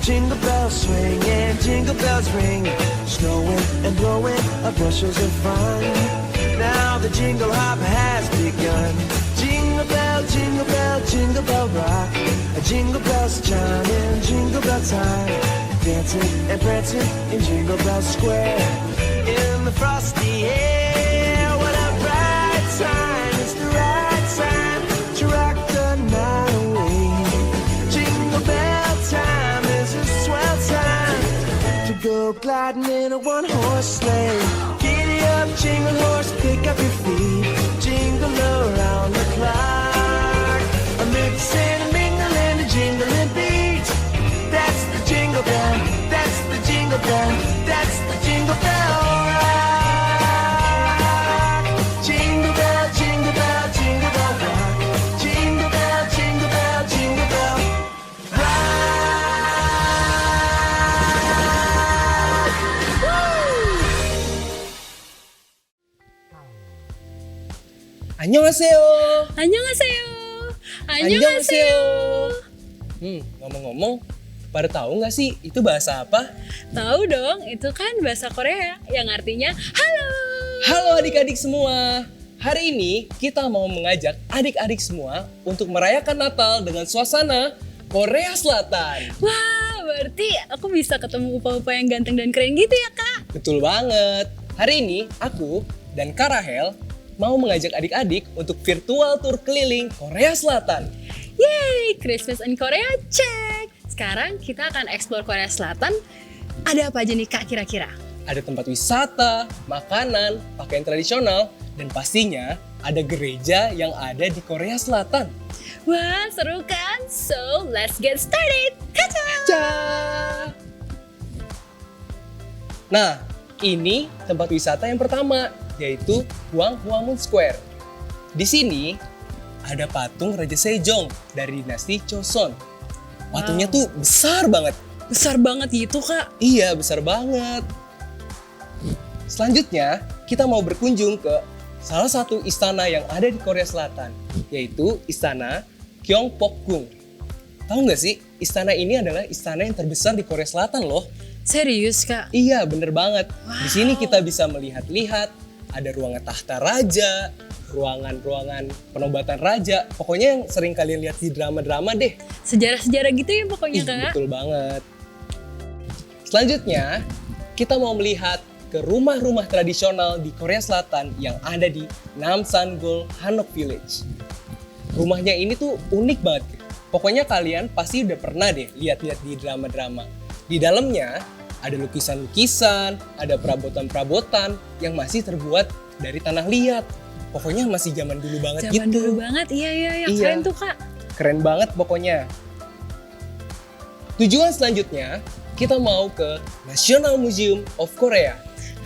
Jingle bells swing and jingle bells ring, snowing and blowing up bushels of fun. Now the jingle hop has begun. Jingle bell, jingle bell, jingle bell rock. Jingle bells chiming, jingle bell time. Dancing and prancing in Jingle Bell Square. In the frosty air, what a bright time. It's the right time to rock the night away. Jingle bell time is a swell time to go gliding in a one-horse sleigh. Giddy up, jingle horse, pick up your feet. Jingle around the clock. A mixing, a mingling, a jingling beat. That's the jingle bell, that's the jingle bell, that's the jingle bell rock. Jingle bell, jingle bell, jingle bell rock. Jingle bell, jingle bell, jingle bell rock. Annyeonghaseyo. Annyeonghaseyo. Annyeonghaseyo. Ngomong-ngomong, pada tahu nggak sih itu bahasa apa? Tahu dong, itu kan bahasa Korea yang artinya halo. Halo adik-adik semua. Hari ini kita mau mengajak adik-adik semua untuk merayakan Natal dengan suasana Korea Selatan. Wah, berarti aku bisa ketemu upa-upa yang ganteng dan keren gitu ya, Kak? Betul banget. Hari ini aku dan Kak Rahel mau mengajak adik-adik untuk virtual tour keliling Korea Selatan. Yeay, Christmas in Korea check. Sekarang kita akan explore Korea Selatan. Ada apa aja nih, Kak, kira-kira? Ada tempat wisata, makanan, pakaian tradisional, dan pastinya ada gereja yang ada di Korea Selatan. Wah, seru kan? So, let's get started. Kaca! Nah, ini tempat wisata yang pertama, yaitu Hwanghamun Square. Di sini ada patung Raja Sejong dari dinasti Joseon. Patungnya tuh besar banget. Besar banget gitu, Kak. Iya, besar banget. Selanjutnya, kita mau berkunjung ke salah satu istana yang ada di Korea Selatan, yaitu Istana Gyeongbokgung. Tahu nggak sih, istana ini adalah istana yang terbesar di Korea Selatan loh. Serius, Kak? Iya, bener banget. Wow. Di sini kita bisa melihat-lihat, ada ruangan tahta raja, ruangan-ruangan penobatan raja. Pokoknya yang sering kalian lihat di drama-drama deh. Sejarah-sejarah gitu ya pokoknya, Kak? Betul banget. Selanjutnya, kita mau melihat ke rumah-rumah tradisional di Korea Selatan yang ada di Namsan-gol Hanok Village. Rumahnya ini tuh unik banget. Pokoknya kalian pasti udah pernah deh lihat-lihat di drama-drama. Di dalamnya ada lukisan-lukisan, ada perabotan-perabotan yang masih terbuat dari tanah liat. Pokoknya masih zaman dulu banget gitu. Zaman dulu banget, iya. Keren tuh, Kak. Keren banget pokoknya. Tujuan selanjutnya, kita mau ke National Museum of Korea.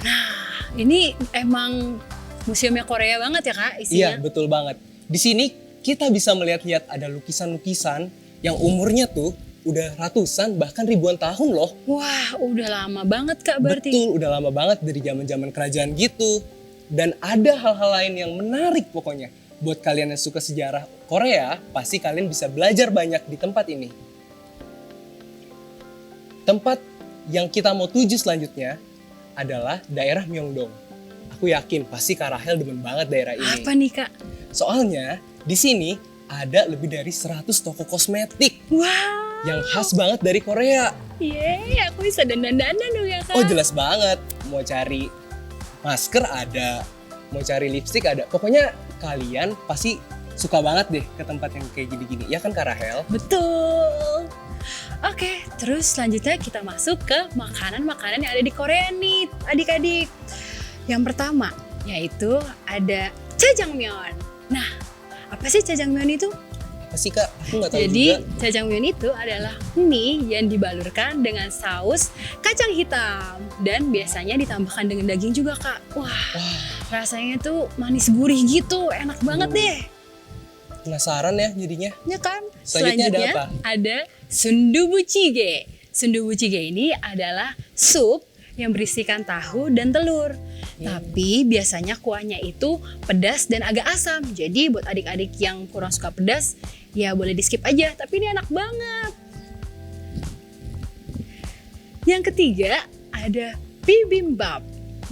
Nah, ini emang museumnya Korea banget ya, Kak, isinya? Iya, betul banget. Di sini kita bisa melihat-lihat ada lukisan-lukisan yang umurnya tuh udah ratusan bahkan ribuan tahun loh. Wah, udah lama banget, Kak, berarti. Betul, udah lama banget dari zaman-zaman kerajaan gitu. Dan ada hal-hal lain yang menarik pokoknya. Buat kalian yang suka sejarah Korea, pasti kalian bisa belajar banyak di tempat ini. Tempat yang kita mau tuju selanjutnya adalah daerah Myeongdong. Aku yakin pasti Kak Rahel demen banget daerah ini. Apa nih, Kak? Soalnya di sini ada lebih dari 100 toko kosmetik Wow. yang khas banget dari Korea. Yeay, aku bisa dandan-dandan dong ya, Kak? Oh, jelas banget. Mau cari masker ada, mau cari lipstick ada. Pokoknya kalian pasti suka banget deh ke tempat yang kayak gini-gini. Ya kan, Kak Rahel? Betul. Oke, terus selanjutnya kita masuk ke makanan-makanan yang ada di Korea nih, adik-adik. Yang pertama, yaitu ada jjajangmyeon. Nah, apa sih jjajangmyeon itu? Apa sih, Kak? Aku nggak tahu Jadi, juga. jjajangmyeon itu adalah mie yang dibalurkan dengan saus kacang hitam. Dan biasanya ditambahkan dengan daging juga, Kak. Wah, rasanya tuh manis gurih gitu, enak banget deh. Penasaran ya jadinya. Ya kan? Selanjutnya ada apa? Ada sundubu jjigae. Sundubu jjigae ini adalah sup yang berisikan tahu dan telur. Tapi biasanya kuahnya itu pedas dan agak asam. Jadi buat adik-adik yang kurang suka pedas, ya boleh di skip aja. Tapi ini enak banget. Yang ketiga ada bibimbap.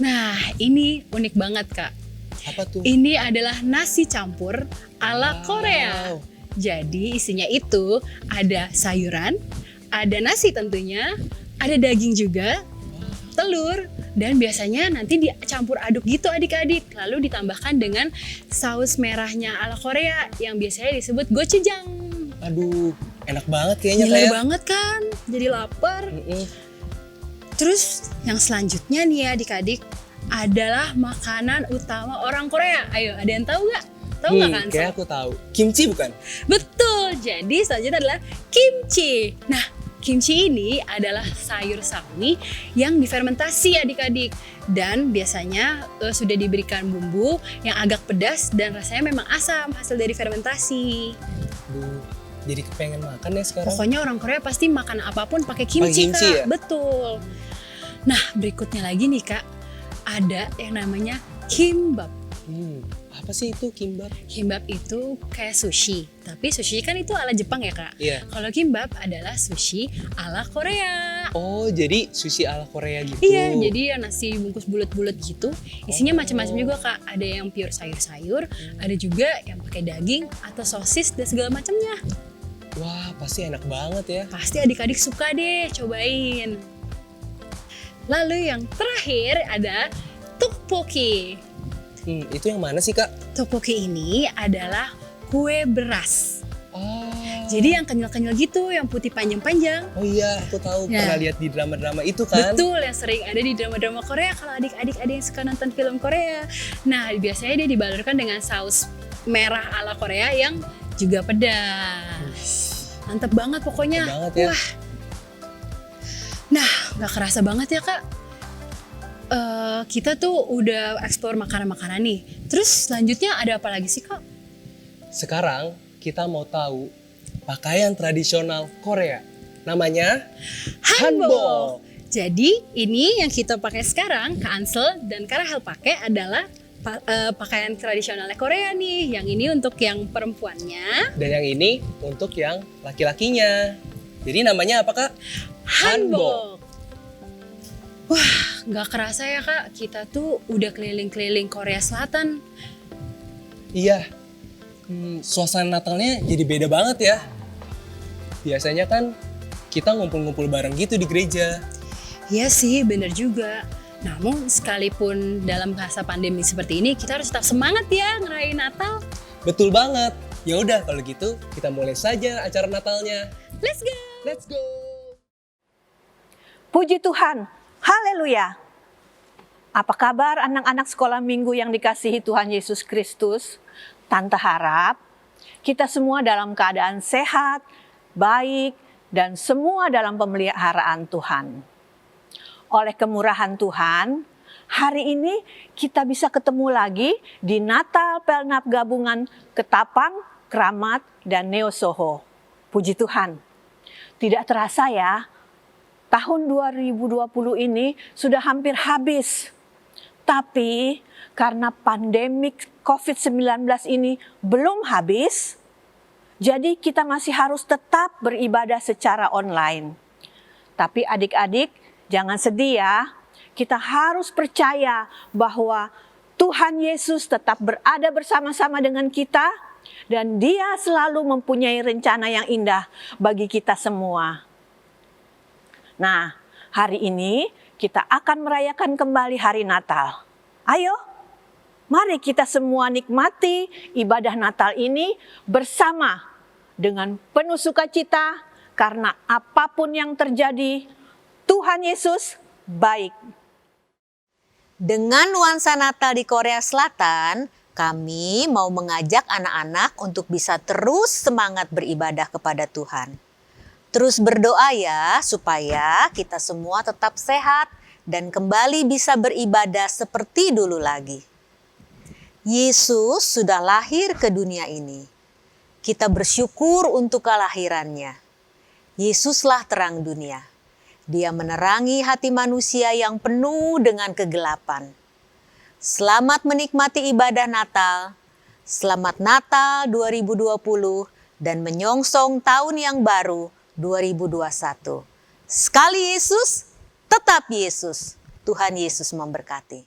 Nah, ini unik banget, Kak. Apa tuh? Ini adalah nasi campur ala Wow. Korea. Jadi isinya itu ada sayuran, ada nasi tentunya, ada daging juga, telur, dan biasanya nanti dicampur aduk gitu adik-adik. Lalu ditambahkan dengan saus merahnya ala Korea yang biasanya disebut gochujang. Aduh, enak banget kayaknya Ngiler kayak. banget kan? Jadi lapar. Mm-mm. Terus yang selanjutnya nih ya adik-adik adalah makanan utama orang Korea. Ayo, ada yang tahu nggak? Tahu nggak kan? Kayak aku tahu. Kimchi bukan? Betul. Jadi selanjutnya adalah kimchi. Nah, kimchi ini adalah sayur sawi yang difermentasi adik-adik. Dan biasanya sudah diberikan bumbu yang agak pedas dan rasanya memang asam hasil dari fermentasi. Aduh, jadi kepengen makan ya sekarang. Pokoknya orang Korea pasti makan apapun pakai kimchi, kimchi Kak. ya? Betul. Nah, berikutnya lagi nih Kak, ada yang namanya kimbap. Apa sih itu kimbap? Kimbap itu kayak sushi, tapi sushi kan itu ala Jepang ya Kak. Iya. Kalau kimbap adalah sushi ala Korea. Oh, jadi sushi ala Korea gitu. Iya, jadi ya nasi bungkus bulat-bulat gitu. Isinya Oh. macam-macam juga Kak. Ada yang pure sayur-sayur, ada juga yang pakai daging atau sosis dan segala macamnya. Wah, pasti enak banget ya. Pasti adik-adik suka deh, cobain. Lalu yang terakhir ada tteokbokki. Itu yang mana sih, Kak? Tteokbokki ini adalah kue beras. Ah. Jadi yang kenyal-kenyal gitu, yang putih panjang-panjang. Oh iya, aku tahu. Ya. Pernah lihat di drama-drama itu kan. Betul, yang sering ada di drama-drama Korea kalau adik-adik ada yang suka nonton film Korea. Nah, biasanya dia dibalurkan dengan saus merah ala Korea yang juga pedas. Mantep banget pokoknya. Mantep banget ya. Wah. Nah, gak kerasa banget ya Kak. Kita tuh udah eksplor makanan-makanan nih. Terus selanjutnya ada apa lagi sih Kak? Sekarang kita mau tahu pakaian tradisional Korea. Namanya hanbok. Jadi ini yang kita pakai sekarang, Kak Ansel dan Kak Rahel pakai adalah pakaian tradisionalnya Korea nih. Yang ini untuk yang perempuannya. Dan yang ini untuk yang laki-lakinya. Jadi namanya apa, Kak? Hanbok. Wah, nggak kerasa ya Kak, kita tuh udah keliling-keliling Korea Selatan. Iya. Suasana Natalnya jadi beda banget ya. Biasanya kan kita ngumpul-ngumpul bareng gitu di gereja. Iya sih, bener juga. Namun sekalipun dalam masa pandemi seperti ini, kita harus tetap semangat ya ngerayain Natal. Betul banget. Ya udah kalau gitu kita mulai saja acara Natalnya. Let's go! Let's go. Puji Tuhan, haleluya. Apa kabar anak-anak sekolah minggu yang dikasihi Tuhan Yesus Kristus? Tante harap kita semua dalam keadaan sehat, baik, dan semua dalam pemeliharaan Tuhan. Oleh kemurahan Tuhan, hari ini kita bisa ketemu lagi di Natal Pelnap Gabungan Ketapang, Kramat, dan Neo Soho. Puji Tuhan. Tidak terasa ya, tahun 2020 ini sudah hampir habis. Tapi karena pandemik COVID-19 ini belum habis, jadi kita masih harus tetap beribadah secara online. Tapi adik-adik, jangan sedih ya. Kita harus percaya bahwa Tuhan Yesus tetap berada bersama-sama dengan kita dan Dia selalu mempunyai rencana yang indah bagi kita semua. Nah, hari ini kita akan merayakan kembali hari Natal. Ayo, mari kita semua nikmati ibadah Natal ini bersama dengan penuh sukacita karena apapun yang terjadi, Tuhan Yesus baik. Dengan nuansa Natal di Korea Selatan, kami mau mengajak anak-anak untuk bisa terus semangat beribadah kepada Tuhan. Terus berdoa ya, supaya kita semua tetap sehat dan kembali bisa beribadah seperti dulu lagi. Yesus sudah lahir ke dunia ini. Kita bersyukur untuk kelahirannya. Yesuslah terang dunia. Dia menerangi hati manusia yang penuh dengan kegelapan. Selamat menikmati ibadah Natal. Selamat Natal 2020 dan menyongsong tahun yang baru 2021. Sekali Yesus, tetap Yesus. Tuhan Yesus memberkati.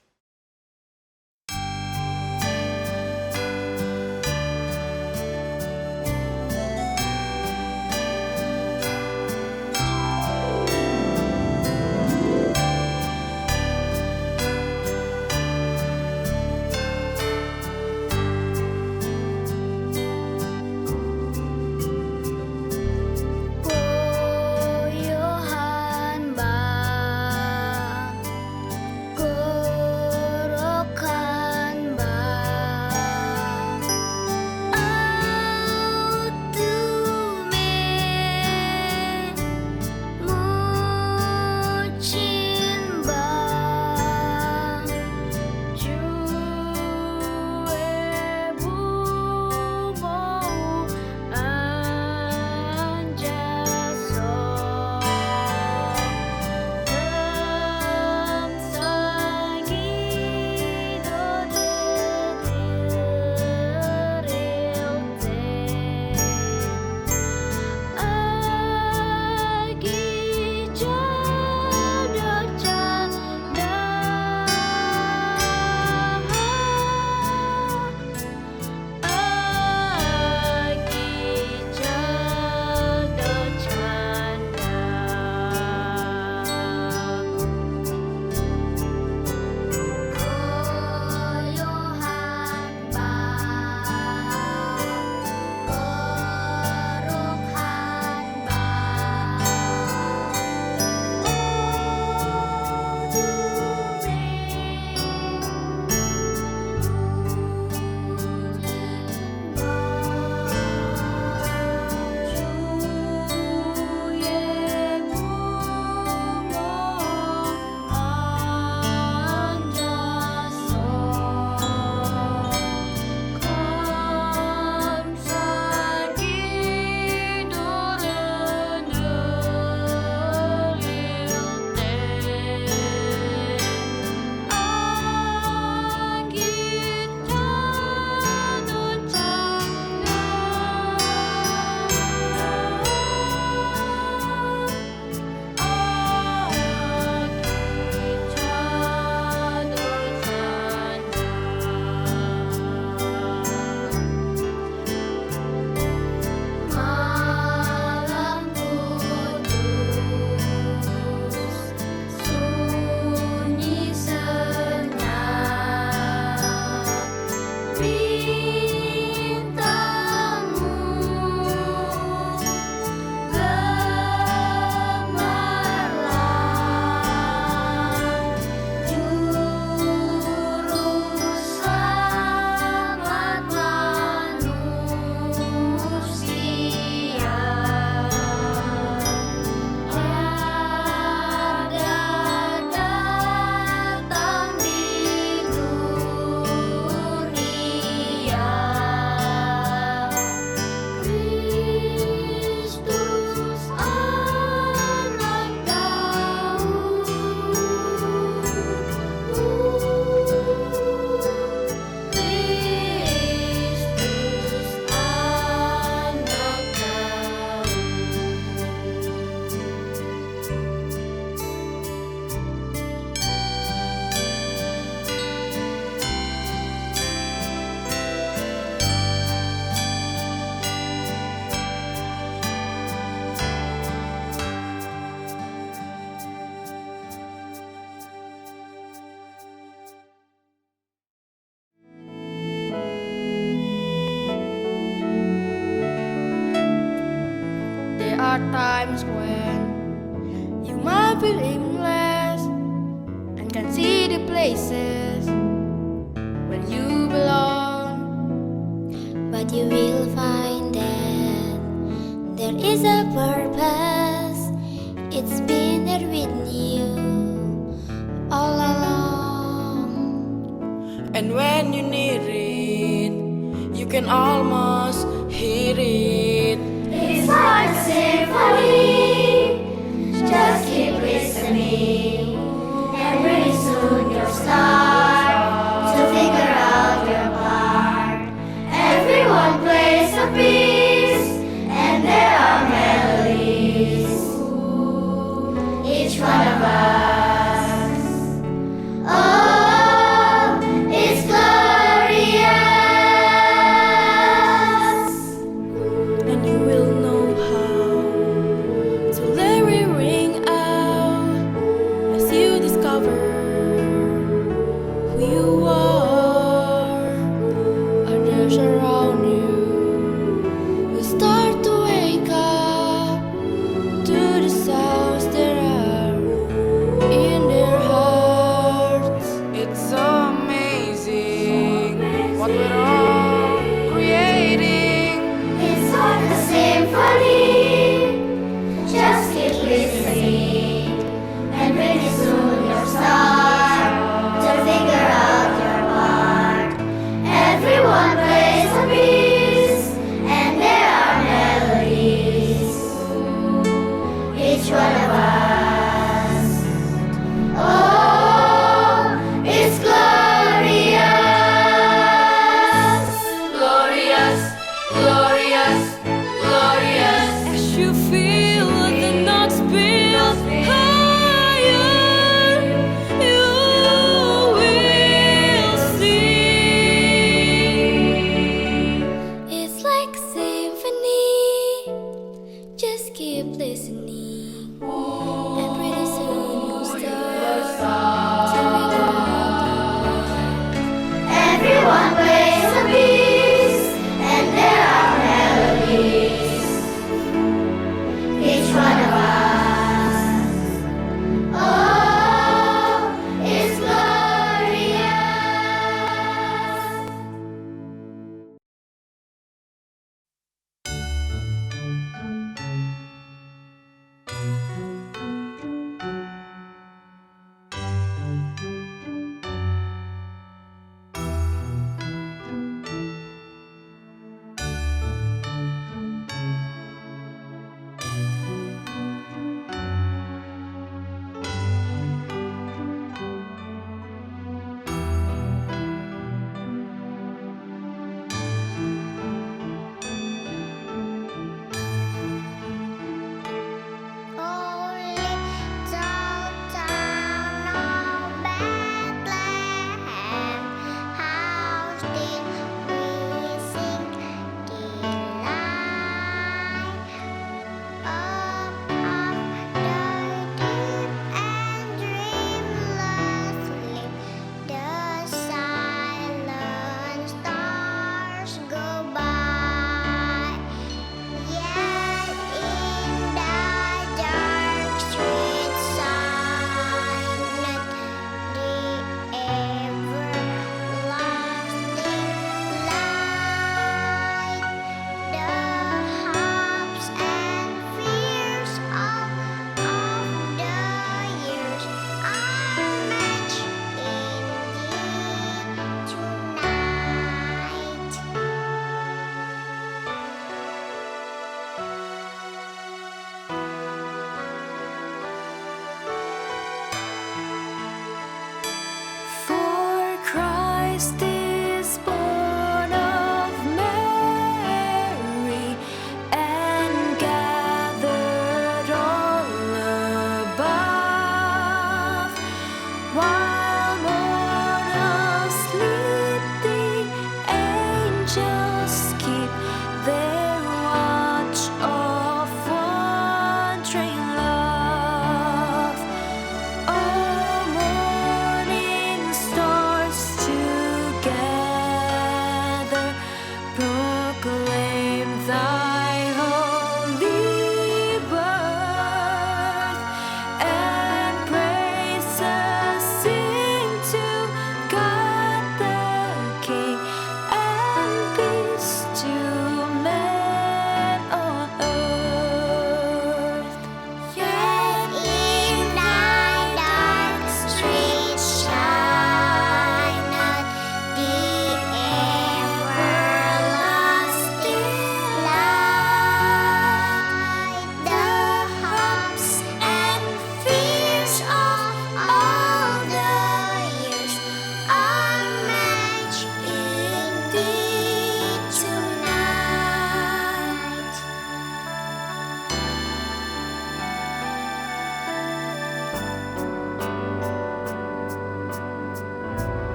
are times when you might feel aimless and can see the places where you belong. But you will find that there is a purpose. It's been there with you all along. And when you need it, you can almost hear it. It's like symphony. Just keep listening, and pretty soon you'll start to figure out your part. Everyone plays a piece, and there are melodies. Each one of us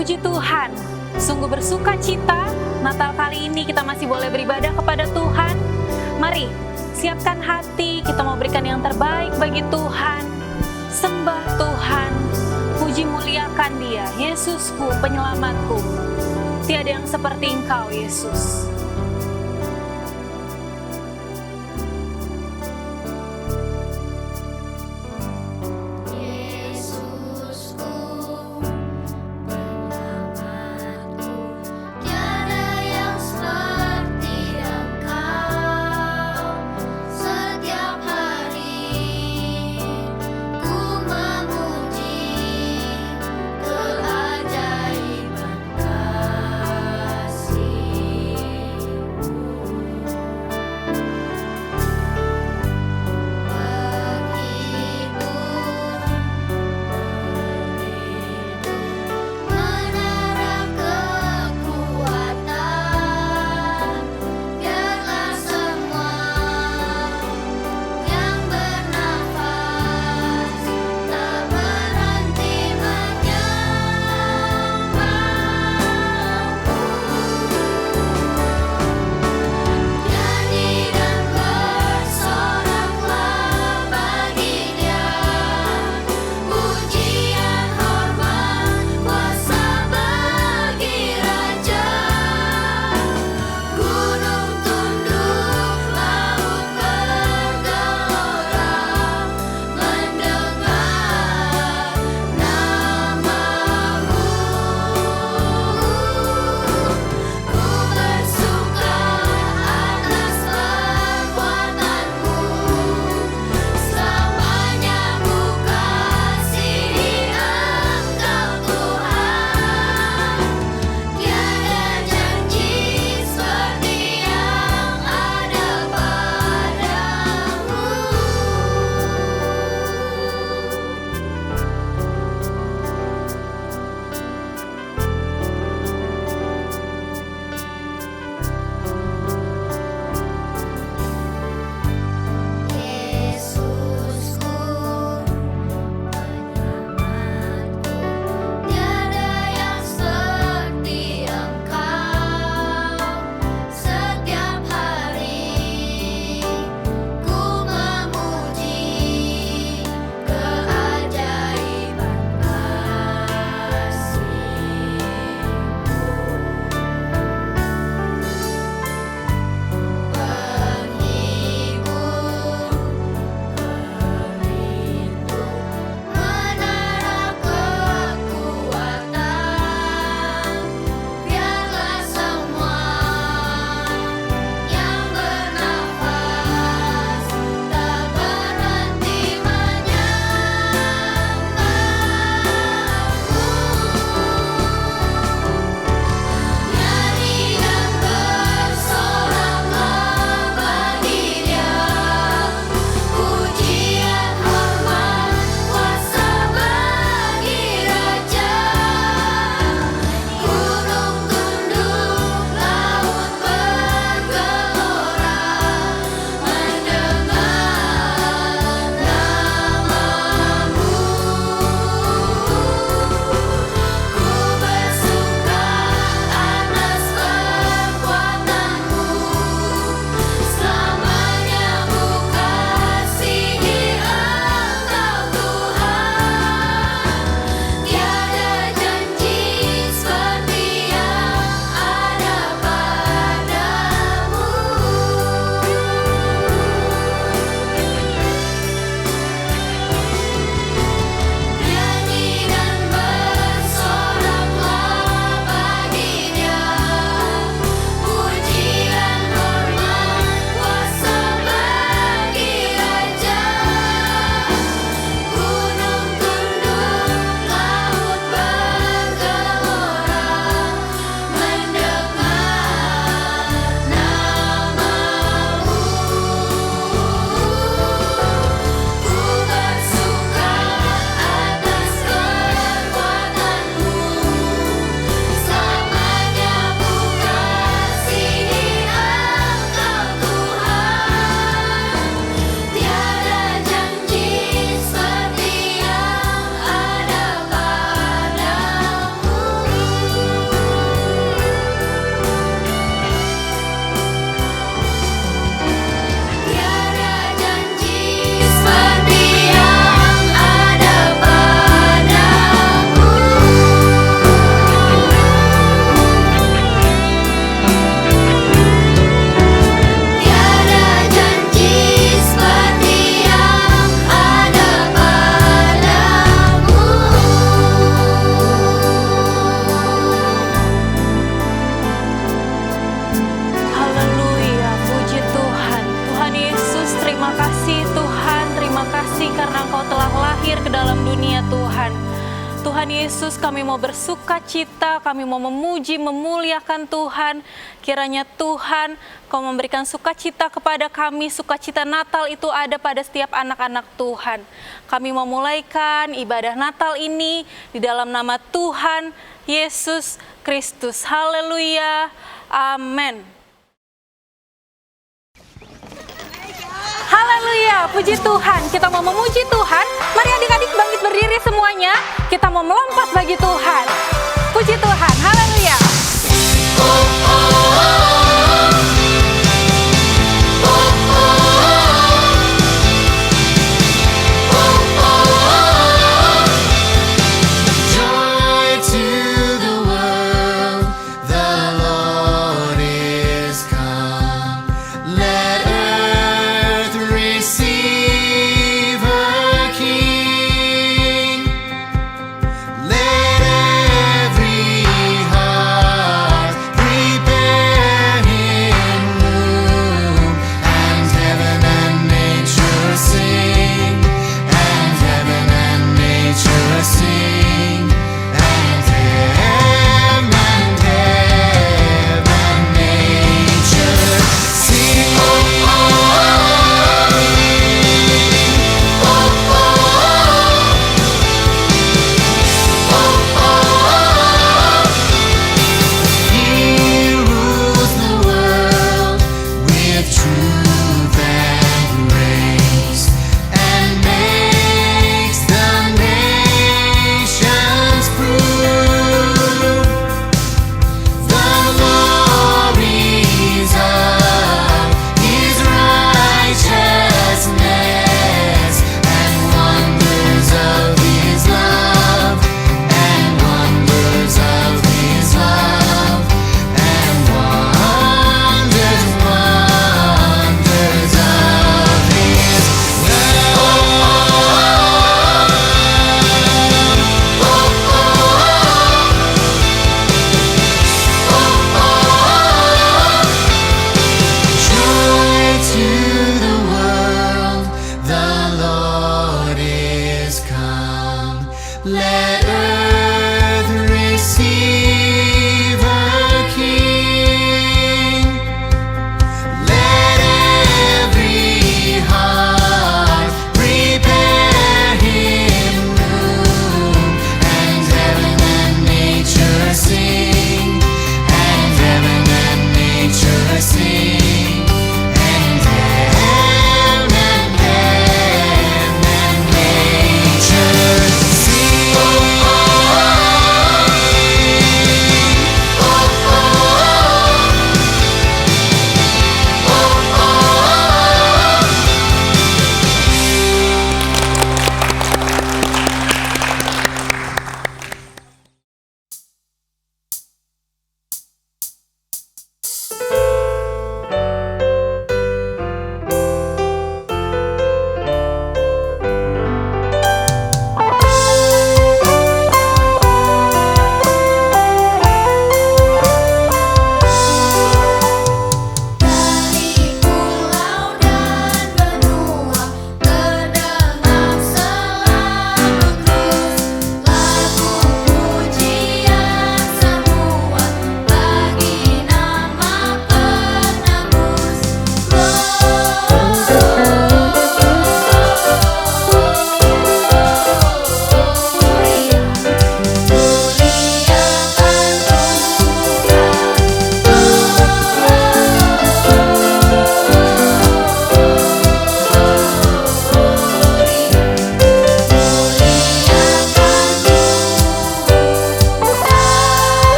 Puji Tuhan, sungguh bersuka cita Natal kali ini kita masih boleh beribadah kepada Tuhan. Mari, siapkan hati, kita mau berikan yang terbaik bagi Tuhan. Sembah Tuhan, puji muliakan Dia, Yesusku, penyelamatku. Tiada yang seperti Engkau, Yesus. Kau telah lahir ke dalam dunia Tuhan. Tuhan Yesus, kami mau bersuka cita, kami mau memuji, memuliakan Tuhan. Kiranya Tuhan, Kau memberikan sukacita kepada kami, sukacita Natal itu ada pada setiap anak-anak Tuhan. Kami memulaikan ibadah Natal ini di dalam nama Tuhan Yesus Kristus. Haleluya, amin. Haleluya, puji Tuhan. Kita mau memuji Tuhan. Mari adik-adik bangkit berdiri semuanya. Kita mau melompat bagi Tuhan. Puji Tuhan, haleluya. Joy to the world, the Lord is come. Let earth receive her King. Let every heart prepare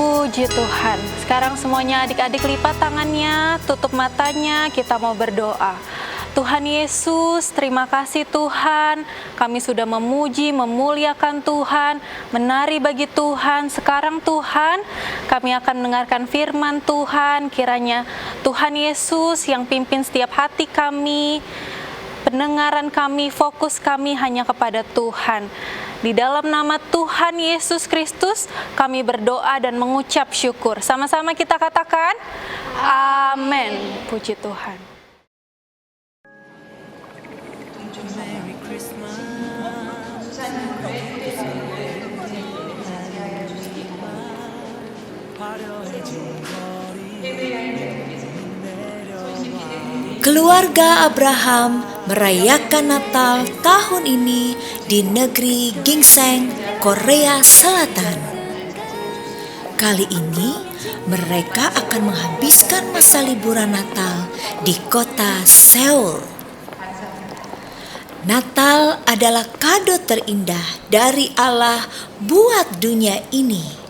Puji Tuhan. Sekarang semuanya adik-adik lipat tangannya, tutup matanya, kita mau berdoa. Tuhan Yesus, terima kasih Tuhan. Kami sudah memuji, memuliakan Tuhan, menari bagi Tuhan. Sekarang Tuhan, kami akan mendengarkan firman Tuhan. Kiranya Tuhan Yesus yang pimpin setiap hati kami, pendengaran kami, fokus kami hanya kepada Tuhan. Di dalam nama Tuhan Yesus Kristus, kami berdoa dan mengucap syukur. Sama-sama kita katakan, amin. Puji Tuhan. Keluarga Abraham merayakan Natal tahun ini di negeri Gingseng, Korea Selatan. Kali ini mereka akan menghabiskan masa liburan Natal di kota Seoul. Natal adalah kado terindah dari Allah buat dunia ini.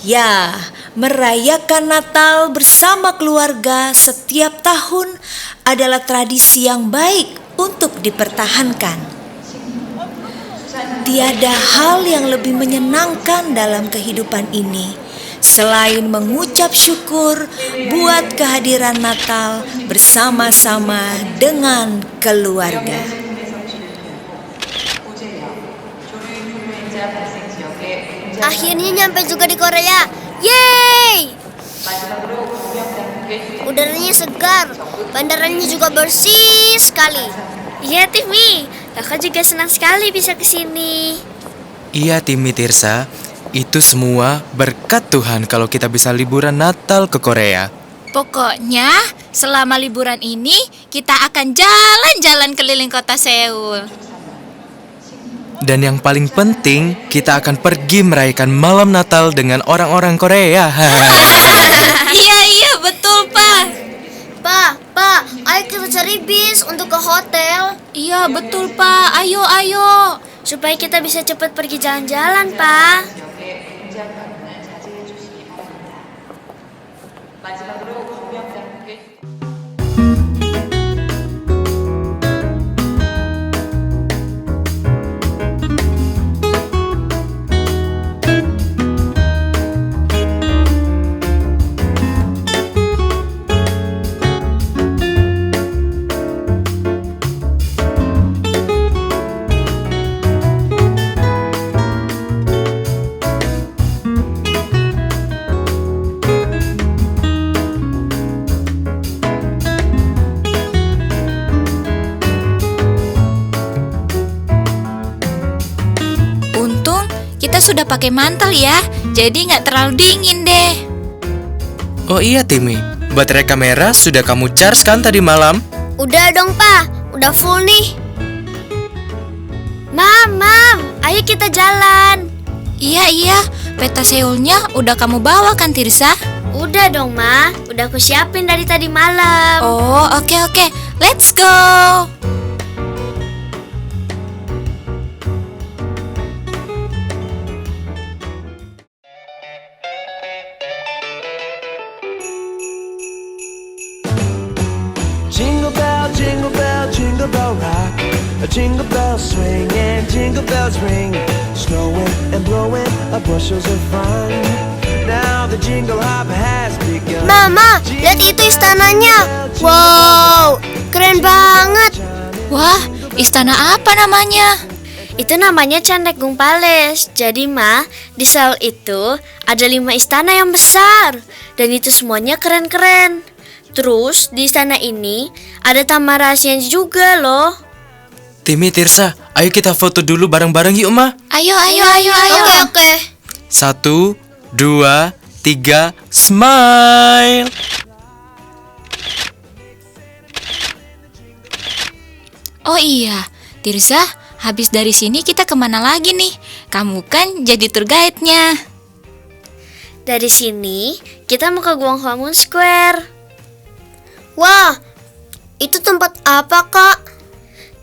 Ya, merayakan Natal bersama keluarga setiap tahun adalah tradisi yang baik untuk dipertahankan. Tiada hal yang lebih menyenangkan dalam kehidupan ini selain mengucap syukur buat kehadiran Natal bersama-sama dengan keluarga. Akhirnya nyampe juga di Korea. Yeay! Udaranya segar, bandaranya juga bersih sekali. Iya, Timmy. Kakak juga senang sekali bisa ke sini. Iya Timmy Tirsa, itu semua berkat Tuhan kalau kita bisa liburan Natal ke Korea. Pokoknya selama liburan ini kita akan jalan-jalan keliling kota Seoul. Dan yang paling penting, kita akan pergi merayakan malam Natal dengan orang-orang Korea. Iya, betul, Pak. Pak, ayo kita cari bis untuk ke hotel. Iya, betul, Pak. Ayo. Supaya kita bisa cepat pergi jalan-jalan, Pak. Kita sudah pakai mantel ya, jadi nggak terlalu dingin deh. Oh iya Timmy, baterai kamera sudah kamu charge kan tadi malam? Udah dong, Pak. Udah full nih. Mam, ayo kita jalan. Iya, peta Seoulnya udah kamu bawa kan Tirsa? Udah dong, Ma. Udah aku siapin dari tadi malam. Oh, oke. Let's go. Jingle bell, jingle bell, jingle bell rock. A jingle bell swing and jingle bells ring. Snowing and blowing up bushels of fun. Now the jingle hop has begun. Mama, lihat itu istananya. Wow, keren banget. Wah, istana apa namanya? Itu namanya Chandagung Palace. Jadi, Ma, di Seoul itu ada 5 istana yang besar. Dan itu semuanya keren-keren. Terus di istana ini ada taman rahasia juga loh. Timmy Tirsa, ayo kita foto dulu bareng-bareng yuk Ma. Ayo. Oke. 1, 2, 3, smile. Oh iya, Tirsa, habis dari sini kita kemana lagi nih? Kamu kan jadi tour guide-nya. Dari sini kita mau ke Gwanghwamun Square. Wah, itu tempat apa, Kak?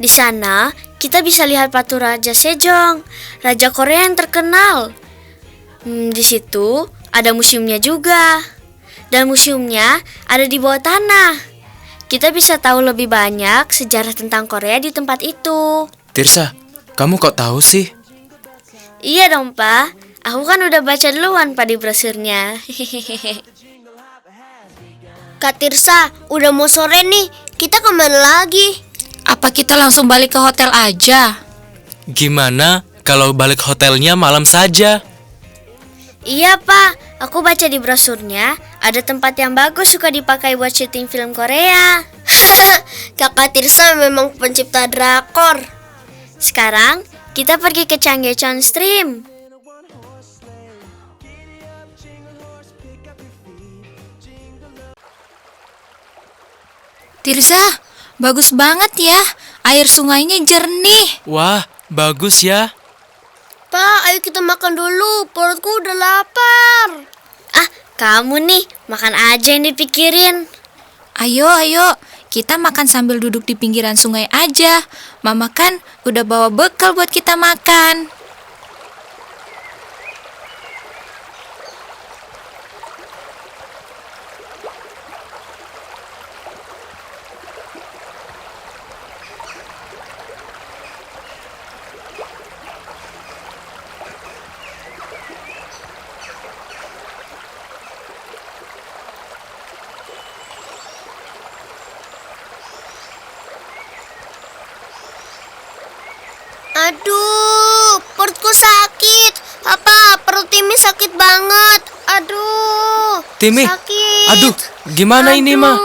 Di sana kita bisa lihat patung Raja Sejong, Raja Korea yang terkenal. Di situ ada museumnya juga. Dan museumnya ada di bawah tanah. Kita bisa tahu lebih banyak sejarah tentang Korea di tempat itu. Tirsa, kamu kok tahu sih? Iya dong, Pak. Aku kan udah baca duluan, Pak, di brosurnya. Kak Tirsa, udah mau sore nih. Kita kemana lagi? Apa kita langsung balik ke hotel aja? Gimana kalau balik hotelnya malam saja? Iya, Pak. Aku baca di brosurnya, ada tempat yang bagus suka dipakai buat syuting film Korea. Kakak Tirsa memang pencipta drakor. Sekarang, kita pergi ke Changgecheon Stream. Tirza, bagus banget ya. Air sungainya jernih. Wah, bagus ya. Pak, ayo kita makan dulu. Perutku udah lapar. Ah, kamu nih, makan aja yang dipikirin. Ayo, kita makan sambil duduk di pinggiran sungai aja. Mama kan udah bawa bekal buat kita makan. Aduh, perutku sakit. Papa, perut Timi sakit banget. Aduh, Timi, sakit. aduh, gimana ini, Ma?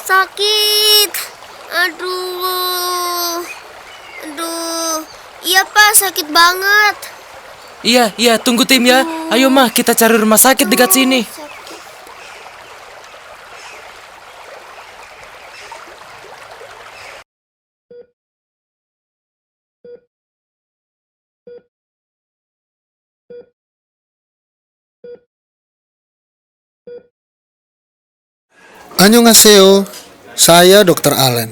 Sakit. Aduh. Iya, Pak, sakit banget. Iya, tunggu Tim ya. Ayo, Ma, kita cari rumah sakit dekat sini. Annyeonghaseyo, saya Dr. Allen.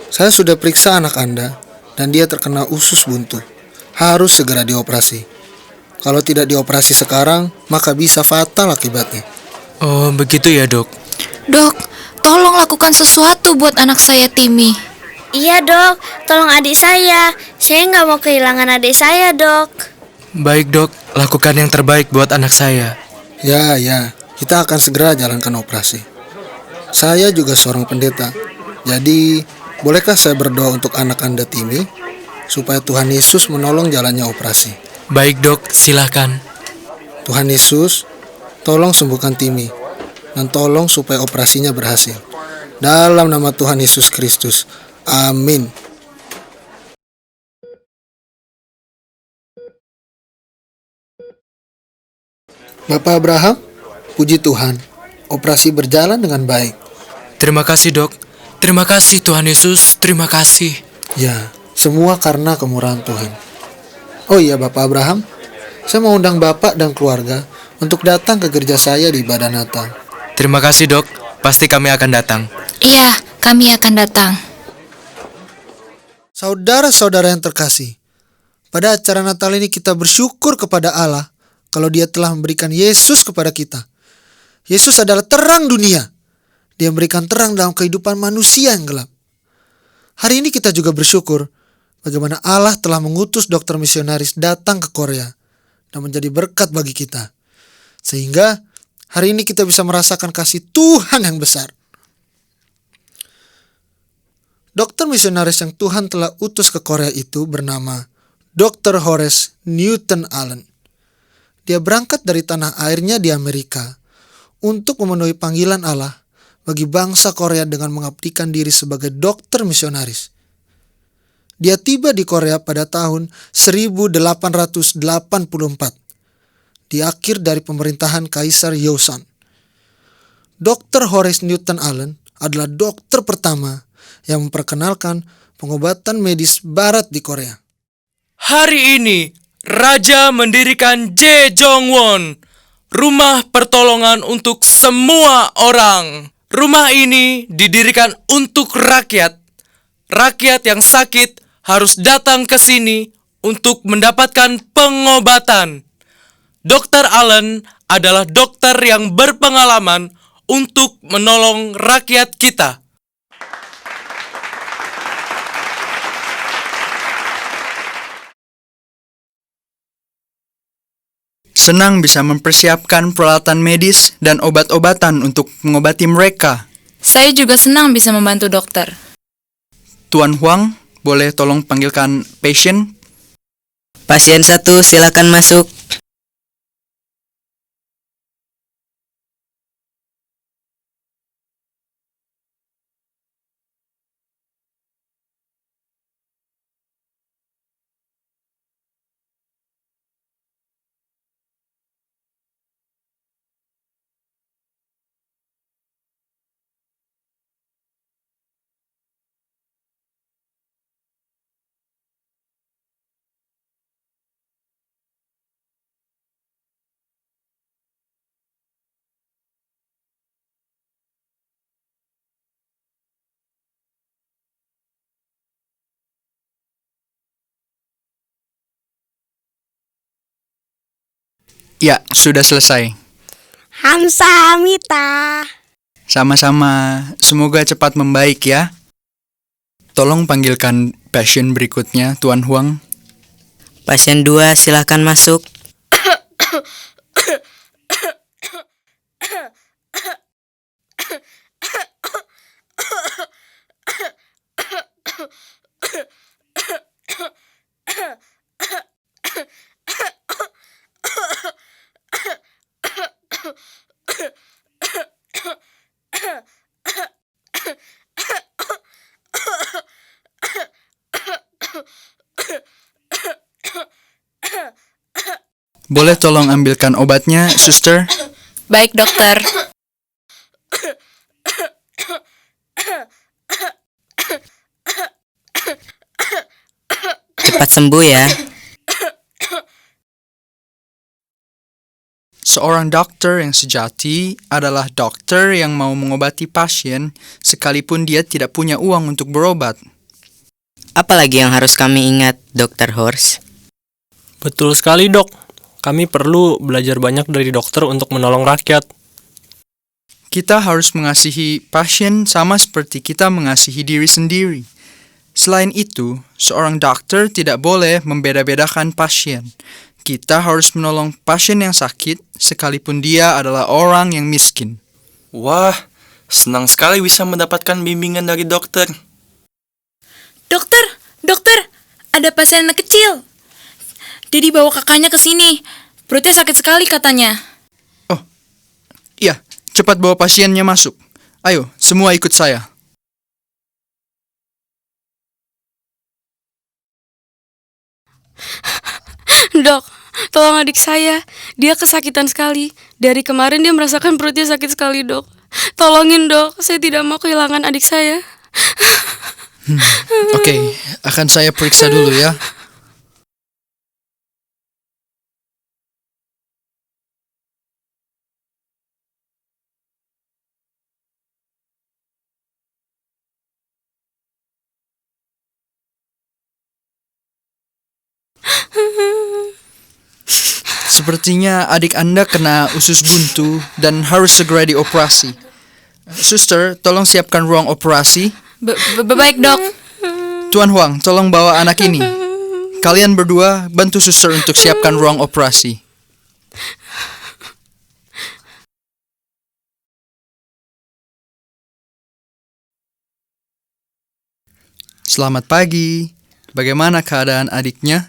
Saya sudah periksa anak Anda dan dia terkena usus buntu. Harus segera dioperasi. Kalau tidak dioperasi sekarang, maka bisa fatal akibatnya. Oh, begitu ya, Dok. Dok, tolong lakukan sesuatu buat anak saya, Timi. Iya, Dok. Tolong adik saya. Saya nggak mau kehilangan adik saya, Dok. Baik, Dok. Lakukan yang terbaik buat anak saya. Ya, kita akan segera jalankan operasi. Saya juga seorang pendeta. Jadi, bolehkah saya berdoa untuk anak Anda Timi supaya Tuhan Yesus menolong jalannya operasi? Baik, Dok. Silakan. Tuhan Yesus, tolong sembuhkan Timi dan tolong supaya operasinya berhasil. Dalam nama Tuhan Yesus Kristus. Amin. Bapak Abraham, puji Tuhan, operasi berjalan dengan baik. Terima kasih, Dok. Terima kasih, Tuhan Yesus. Terima kasih. Ya, semua karena kemurahan Tuhan. Oh iya, Bapak Abraham, saya mau undang Bapak dan keluarga untuk datang ke gereja saya di ibadah Natal. Terima kasih, Dok. Pasti kami akan datang. Iya, kami akan datang. Saudara-saudara yang terkasih, pada acara Natal ini kita bersyukur kepada Allah kalau Dia telah memberikan Yesus kepada kita. Yesus adalah terang dunia. Dia memberikan terang dalam kehidupan manusia yang gelap. Hari ini kita juga bersyukur bagaimana Allah telah mengutus dokter misionaris datang ke Korea dan menjadi berkat bagi kita. Sehingga hari ini kita bisa merasakan kasih Tuhan yang besar. Dokter misionaris yang Tuhan telah utus ke Korea itu bernama Dr. Horace Newton Allen. Dia berangkat dari tanah airnya di Amerika untuk memenuhi panggilan Allah bagi bangsa Korea dengan mengabdikan diri sebagai dokter misionaris. Dia tiba di Korea pada tahun 1884, di akhir dari pemerintahan Kaisar Joseon. Dr. Horace Newton Allen adalah dokter pertama yang memperkenalkan pengobatan medis barat di Korea. Hari ini, Raja mendirikan Jejongwon, rumah pertolongan untuk semua orang. Rumah ini didirikan untuk rakyat. Rakyat yang sakit harus datang ke sini untuk mendapatkan pengobatan. Dr. Allen adalah dokter yang berpengalaman untuk menolong rakyat kita. Senang bisa mempersiapkan peralatan medis dan obat-obatan untuk mengobati mereka. Saya juga senang bisa membantu dokter. Tuan Huang, boleh tolong panggilkan pasien? Pasien 1, silakan masuk. Ya, sudah selesai. Hamsa Mita. Sama-sama, semoga cepat membaik ya. Tolong panggilkan pasien berikutnya, Tuan Huang. Pasien 2, silakan masuk. Boleh tolong ambilkan obatnya, suster? Baik, dokter. Cepat sembuh ya. Seorang dokter yang sejati adalah dokter yang mau mengobati pasien sekalipun dia tidak punya uang untuk berobat. Apalagi yang harus kami ingat, Dr. Horst? Betul sekali, Dok. Kami perlu belajar banyak dari dokter untuk menolong rakyat. Kita harus mengasihi pasien sama seperti kita mengasihi diri sendiri. Selain itu, seorang dokter tidak boleh membeda-bedakan pasien. Kita harus menolong pasien yang sakit sekalipun dia adalah orang yang miskin. Wah, senang sekali bisa mendapatkan bimbingan dari dokter. Dokter, ada pasien anak kecil. Dia dibawa kakaknya ke sini. Perutnya sakit sekali katanya. Oh, iya, cepat bawa pasiennya masuk. Ayo, semua ikut saya. Dok, tolong adik saya. Dia kesakitan sekali. Dari kemarin dia merasakan perutnya sakit sekali, Dok. Tolongin, Dok. Saya tidak mau kehilangan adik saya. Oke, akan saya periksa dulu ya. Sepertinya adik Anda kena usus buntu dan harus segera dioperasi. Suster, tolong siapkan ruang operasi. Baik, Dok. Tuan Huang, tolong bawa anak ini. Kalian berdua bantu suster untuk siapkan ruang operasi. Selamat pagi. Bagaimana keadaan adiknya?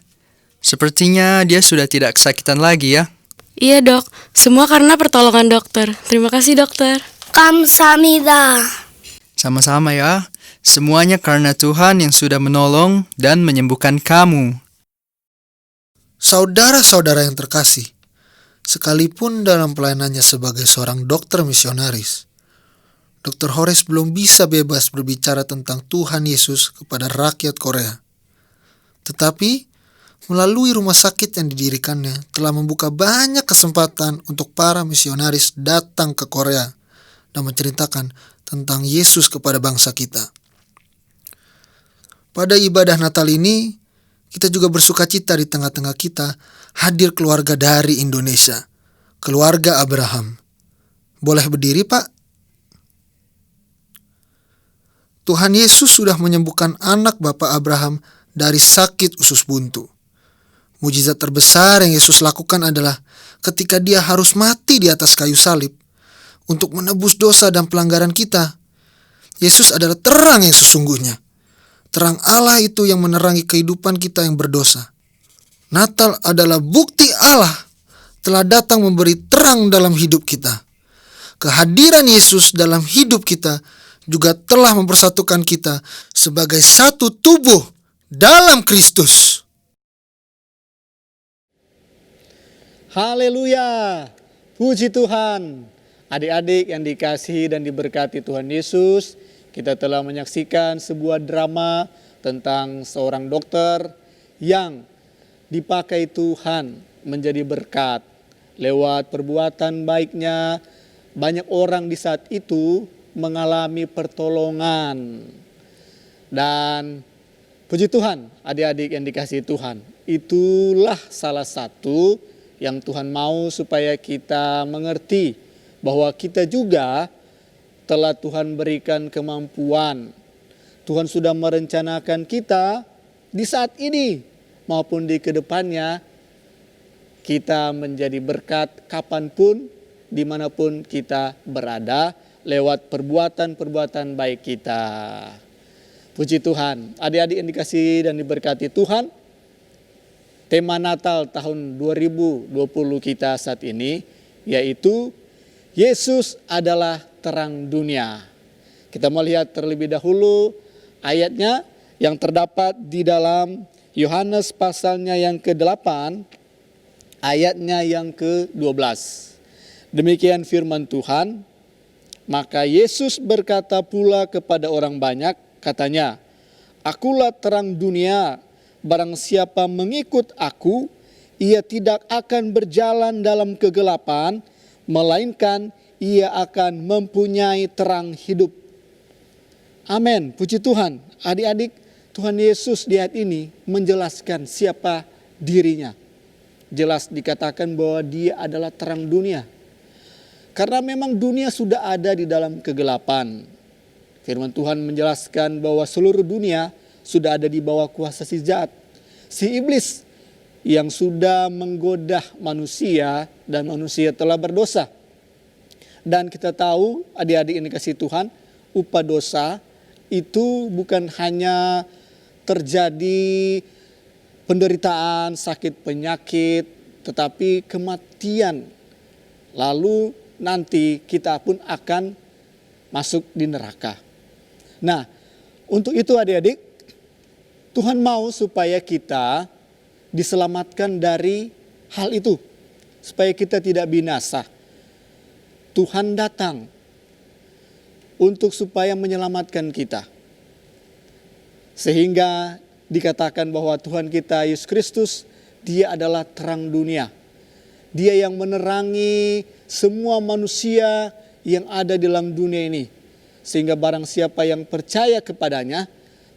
Sepertinya dia sudah tidak kesakitan lagi ya. Iya, Dok. Semua karena pertolongan dokter. Terima kasih, dokter. Kamsahamnida. Sama-sama ya. Semuanya karena Tuhan yang sudah menolong dan menyembuhkan kamu. Saudara-saudara yang terkasih, sekalipun dalam pelayanannya sebagai seorang dokter misionaris, Dr. Horst belum bisa bebas berbicara tentang Tuhan Yesus kepada rakyat Korea. Tetapi, melalui rumah sakit yang didirikannya telah membuka banyak kesempatan untuk para misionaris datang ke Korea dan menceritakan tentang Yesus kepada bangsa kita. Pada ibadah Natal ini, kita juga bersuka cita di tengah-tengah kita hadir keluarga dari Indonesia. keluarga Abraham. Boleh berdiri, Pak? Tuhan Yesus sudah menyembuhkan anak Bapak Abraham dari sakit usus buntu. Mujizat terbesar yang Yesus lakukan adalah ketika dia harus mati di atas kayu salib untuk menebus dosa dan pelanggaran kita. Yesus adalah terang yang sesungguhnya. Terang Allah itu yang menerangi kehidupan kita yang berdosa. Natal adalah bukti Allah telah datang memberi terang dalam hidup kita. Kehadiran Yesus dalam hidup kita juga telah mempersatukan kita sebagai satu tubuh dalam Kristus. Haleluya, puji Tuhan. Adik-adik yang dikasihi dan diberkati Tuhan Yesus, kita telah menyaksikan sebuah drama tentang seorang dokter yang dipakai Tuhan menjadi berkat. Lewat perbuatan baiknya, banyak orang di saat itu mengalami pertolongan. Dan puji Tuhan, adik-adik yang dikasihi Tuhan, itulah salah satu yang Tuhan mau supaya kita mengerti bahwa kita juga telah Tuhan berikan kemampuan. Tuhan sudah merencanakan kita di saat ini maupun di kedepannya, kita menjadi berkat kapanpun, dimanapun kita berada, lewat perbuatan-perbuatan baik kita. Puji Tuhan, adik-adik yang dikasihi dan diberkati Tuhan, tema Natal tahun 2020 kita saat ini yaitu Yesus adalah terang dunia. Kita mau lihat terlebih dahulu ayatnya yang terdapat di dalam Yohanes pasalnya yang ke-8, ayatnya yang ke-12. Demikian firman Tuhan. Maka Yesus berkata pula kepada orang banyak, katanya, "Akulah terang dunia, barang siapa mengikut aku, ia tidak akan berjalan dalam kegelapan, melainkan ia akan mempunyai terang hidup." Amin, puji Tuhan. Adik-adik, Tuhan Yesus di ayat ini menjelaskan siapa dirinya. Jelas dikatakan bahwa dia adalah terang dunia. Karena memang dunia sudah ada di dalam kegelapan. Firman Tuhan menjelaskan bahwa seluruh dunia sudah ada di bawah kuasa si jahat, si iblis yang sudah menggoda manusia dan manusia telah berdosa. Dan kita tahu adik-adik yang dikasihi Tuhan, upah dosa itu bukan hanya terjadi penderitaan, sakit penyakit, tetapi kematian. Lalu nanti kita pun akan masuk di neraka. Nah, untuk itu adik-adik, Tuhan mau supaya kita diselamatkan dari hal itu. Supaya kita tidak binasa. Tuhan datang untuk supaya menyelamatkan kita. Sehingga dikatakan bahwa Tuhan kita Yesus Kristus, dia adalah terang dunia. Dia yang menerangi semua manusia yang ada di dalam dunia ini. Sehingga barang siapa yang percaya kepadanya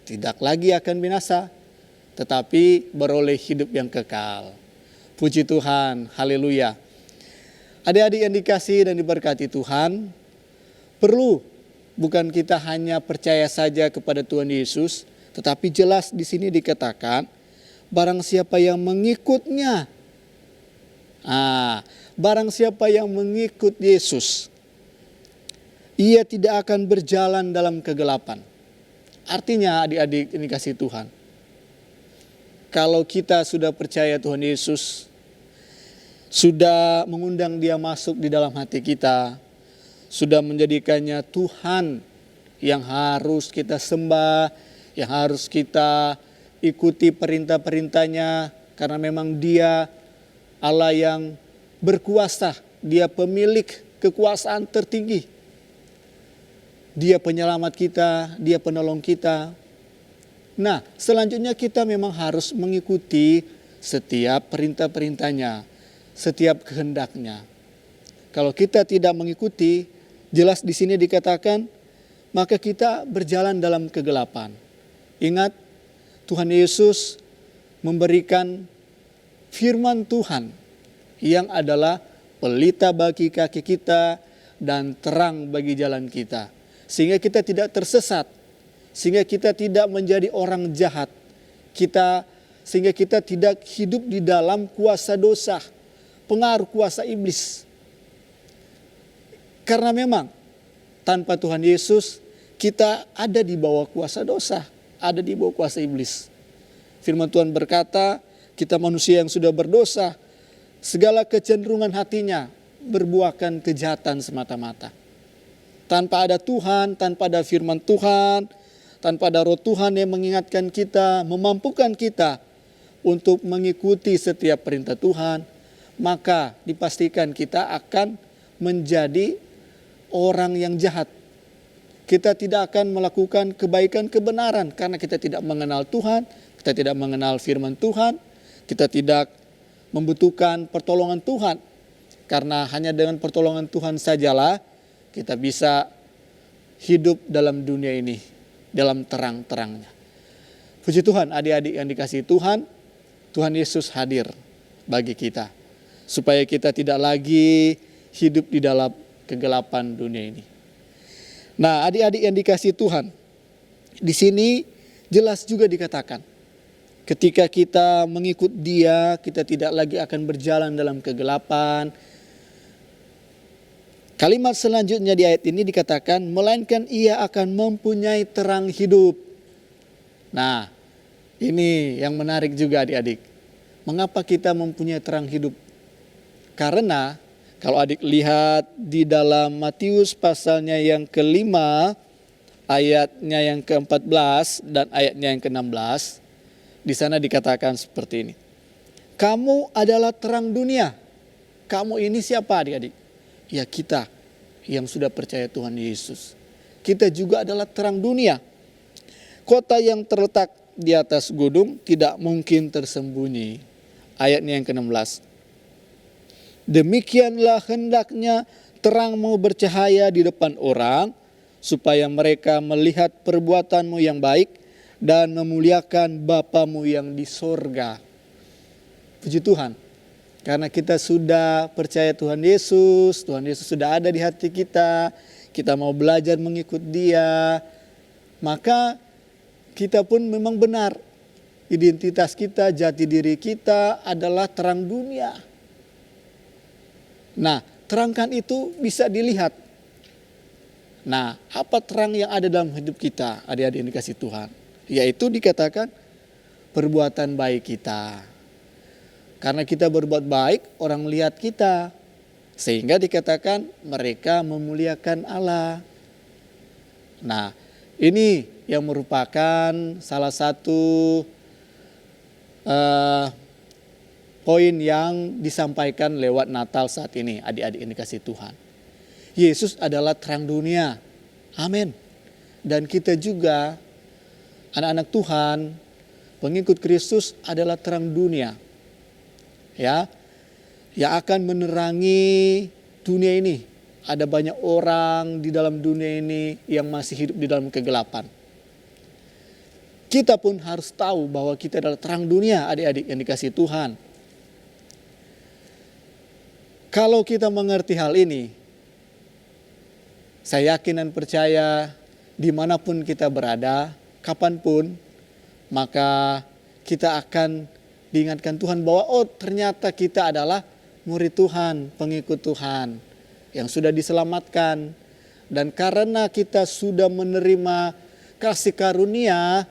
tidak lagi akan binasa, tetapi beroleh hidup yang kekal. Puji Tuhan, haleluya. Adik-adik yang dikasihi dan diberkati Tuhan, perlu bukan kita hanya percaya saja kepada Tuhan Yesus, tetapi jelas di sini dikatakan barang siapa yang mengikutnya. Barang siapa yang mengikut Yesus, ia tidak akan berjalan dalam kegelapan. Artinya adik-adik ini kasih Tuhan, kalau kita sudah percaya Tuhan Yesus, sudah mengundang dia masuk di dalam hati kita, sudah menjadikannya Tuhan yang harus kita sembah, yang harus kita ikuti perintah-perintahnya, karena memang dia Allah yang berkuasa, dia pemilik kekuasaan tertinggi. Dia penyelamat kita, dia penolong kita. Nah, selanjutnya kita memang harus mengikuti setiap perintah-perintahnya, setiap kehendaknya. Kalau kita tidak mengikuti, jelas di sini dikatakan, maka kita berjalan dalam kegelapan. Ingat, Tuhan Yesus memberikan firman Tuhan yang adalah pelita bagi kaki kita, dan terang bagi jalan kita. Sehingga kita tidak tersesat, sehingga kita tidak menjadi orang jahat, sehingga kita tidak hidup di dalam kuasa dosa, pengaruh kuasa iblis. Karena memang tanpa Tuhan Yesus kita ada di bawah kuasa dosa, ada di bawah kuasa iblis. Firman Tuhan berkata, kita manusia yang sudah berdosa, segala kecenderungan hatinya berbuahkan kejahatan semata-mata. Tanpa ada Tuhan, tanpa ada firman Tuhan, tanpa ada roh Tuhan yang mengingatkan kita, memampukan kita untuk mengikuti setiap perintah Tuhan, maka dipastikan kita akan menjadi orang yang jahat. Kita tidak akan melakukan kebaikan kebenaran karena kita tidak mengenal Tuhan, kita tidak mengenal firman Tuhan, kita tidak membutuhkan pertolongan Tuhan. Karena hanya dengan pertolongan Tuhan sajalah kita bisa hidup dalam dunia ini, dalam terang-terangnya. Puji Tuhan, adik-adik yang dikasihi Tuhan, Tuhan Yesus hadir bagi kita. Supaya kita tidak lagi hidup di dalam kegelapan dunia ini. Nah, adik-adik yang dikasihi Tuhan, di sini jelas juga dikatakan, ketika kita mengikut Dia, kita tidak lagi akan berjalan dalam kegelapan. Kalimat selanjutnya di ayat ini dikatakan, melainkan ia akan mempunyai terang hidup. Nah, ini yang menarik juga adik-adik. Mengapa kita mempunyai terang hidup? Karena kalau adik lihat di dalam Matius pasalnya yang ke-5, ayatnya yang ke-14 dan ayatnya yang ke-16, di sana dikatakan seperti ini. Kamu adalah terang dunia. Kamu ini siapa adik-adik? Ya kita yang sudah percaya Tuhan Yesus. Kita juga adalah terang dunia. Kota yang terletak di atas gunung tidak mungkin tersembunyi. Ayatnya yang ke-16. Demikianlah hendaknya terangmu bercahaya di depan orang, supaya mereka melihat perbuatanmu yang baik dan memuliakan Bapamu yang di sorga. Puji Tuhan. Karena kita sudah percaya Tuhan Yesus sudah ada di hati kita mau belajar mengikut Dia, maka kita pun memang benar. Identitas kita, jati diri kita adalah terang dunia. Nah, terangkan itu bisa dilihat. Nah, apa terang yang ada dalam hidup kita, adik-adik yang dikasihi Tuhan? Yaitu dikatakan perbuatan baik kita. Karena kita berbuat baik, orang lihat kita. Sehingga dikatakan mereka memuliakan Allah. Nah, ini yang merupakan salah satu poin yang disampaikan lewat Natal saat ini, adik-adik yang dikasihi Tuhan. Yesus adalah terang dunia. Amin. Dan kita juga, anak-anak Tuhan, pengikut Kristus adalah terang dunia. Ya, yang akan menerangi dunia ini. Ada banyak orang di dalam dunia ini yang masih hidup di dalam kegelapan. Kita pun harus tahu bahwa kita adalah terang dunia, adik-adik yang dikasihi Tuhan. Kalau kita mengerti hal ini, saya yakin dan percaya dimanapun kita berada, kapanpun, maka kita akan diingatkan Tuhan bahwa ternyata kita adalah murid Tuhan, pengikut Tuhan yang sudah diselamatkan. Dan karena kita sudah menerima kasih karunia,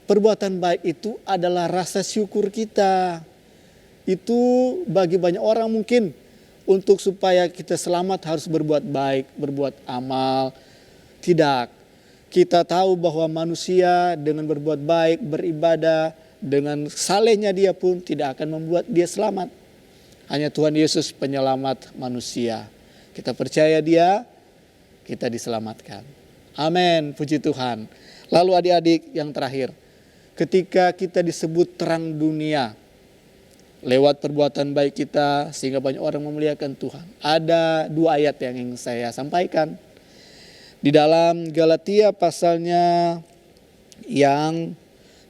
perbuatan baik itu adalah rasa syukur kita. Itu bagi banyak orang mungkin untuk supaya kita selamat harus berbuat baik, berbuat amal. Tidak. Kita tahu bahwa manusia dengan berbuat baik, beribadah, dengan salehnya dia pun tidak akan membuat dia selamat. Hanya Tuhan Yesus penyelamat manusia. Kita percaya Dia, kita diselamatkan. Amin, puji Tuhan. Lalu adik-adik yang terakhir, ketika kita disebut terang dunia, lewat perbuatan baik kita sehingga banyak orang memuliakan Tuhan. Ada 2 ayat yang ingin saya sampaikan. Di dalam Galatia pasalnya yang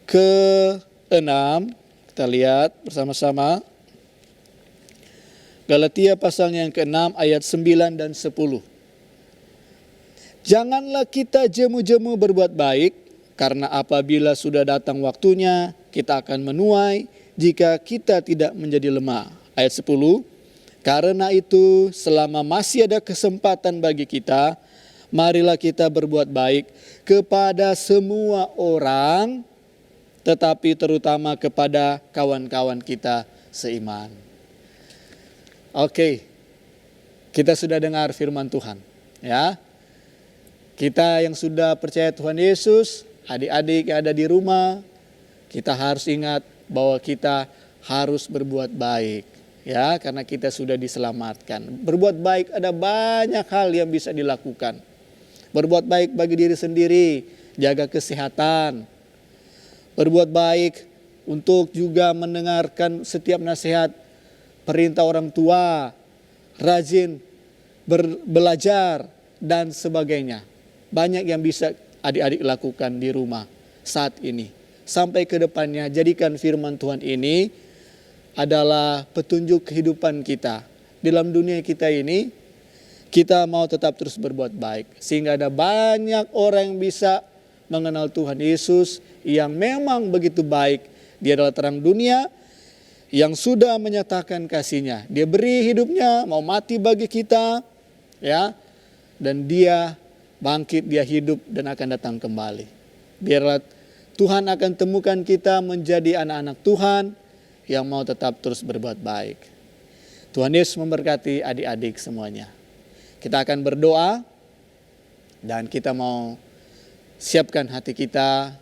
ke-6, kita lihat bersama-sama. Galatia pasalnya yang ke-6 ayat 9 dan 10. Janganlah kita jemu-jemu berbuat baik, karena apabila sudah datang waktunya, kita akan menuai jika kita tidak menjadi lemah. Ayat 10, karena itu selama masih ada kesempatan bagi kita, marilah kita berbuat baik kepada semua orang, tetapi terutama kepada kawan-kawan kita seiman. Oke, kita sudah dengar firman Tuhan, ya. Kita yang sudah percaya Tuhan Yesus, adik-adik yang ada di rumah, kita harus ingat bahwa kita harus berbuat baik, ya, karena kita sudah diselamatkan. Berbuat baik ada banyak hal yang bisa dilakukan. Berbuat baik bagi diri sendiri, jaga kesehatan. Berbuat baik untuk juga mendengarkan setiap nasihat perintah orang tua, rajin belajar, dan sebagainya. Banyak yang bisa adik-adik lakukan di rumah saat ini. Sampai ke depannya, jadikan firman Tuhan ini adalah petunjuk kehidupan kita. Dalam dunia kita ini, kita mau tetap terus berbuat baik. Sehingga ada banyak orang yang bisa mengenal Tuhan Yesus yang memang begitu baik. Dia adalah terang dunia yang sudah menyatakan kasih-Nya. Dia beri hidupnya, mau mati bagi kita, ya. Dan dia bangkit, dia hidup dan akan datang kembali. Biarlah Tuhan akan temukan kita menjadi anak-anak Tuhan yang mau tetap terus berbuat baik. Tuhan Yesus memberkati adik-adik semuanya. Kita akan berdoa dan kita mau siapkan hati kita.